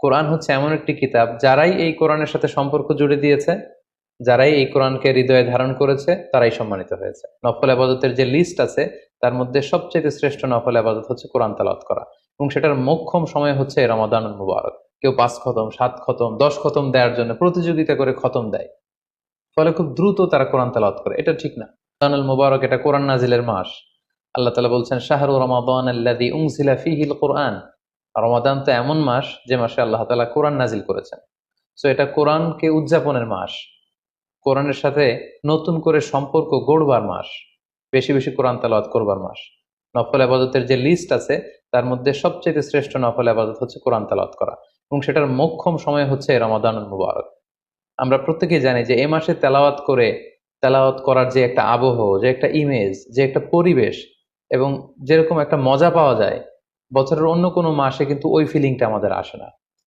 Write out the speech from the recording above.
কোরআন হচ্ছে এমন একটি কিতাব, যারাই এই কোরআনের সাথে সম্পর্ক জুড়ে দিয়েছে, যারাই এই কোরআনকে হৃদয়ে ধারণ করেছে, তারাই সম্মানিত হয়েছে। নফল আবাদতের যে লিস্ট আছে, তার মধ্যে সবচেয়ে শ্রেষ্ঠ নফল আবাদত হচ্ছে কোরআন তেলাওয়াত করা, এবং সেটার মোক্ষম সময় হচ্ছে রমাদানুল মুবারক। কেউ 5 খতম, 7 খতম, 10 খতম দেওয়ার জন্য প্রতিযোগিতা করে খতম দেয়, ফলে খুব দ্রুত তারা কোরআন তেলাওয়াত করে। এটা ঠিক না। রমাদানুল মুবারক এটা কোরআন নাজিলের মাস। আল্লাহ তাআলা বলছেন, শাহরু রমাদান আল্লাযী উনজিলা ফীহিল কুরআন। রমাদান তো এমন মাস যে মাসে আল্লাহ তাআলা কোরআন নাজিল করেছেন। সো এটা কোরআনকে উদযাপনের মাস, কোরআনের সাথে নতুন করে সম্পর্ক গড়বার মাস, বেশি বেশি কোরআন তেলাওয়াত করবার মাস। নফল আবাদতের যে লিস্ট আছে, তার মধ্যে সবচেয়ে শ্রেষ্ঠ নফল আবাদত হচ্ছে কোরআন তেলাওয়াত করা, এবং সেটার মোক্ষম সময় হচ্ছে রমাদানুল মুবারক। আমরা প্রত্যেকেই জানি যে এই মাসে তেলাওয়াত করে, তেলাওয়াত করার যে একটা আবহ, যে একটা ইমেজ, যে একটা পরিবেশ, এবং যেরকম একটা মজা পাওয়া যায়, বছরের অন্য কোনো মাসে কিন্তু ওই ফিলিংটা আমাদের আসে না।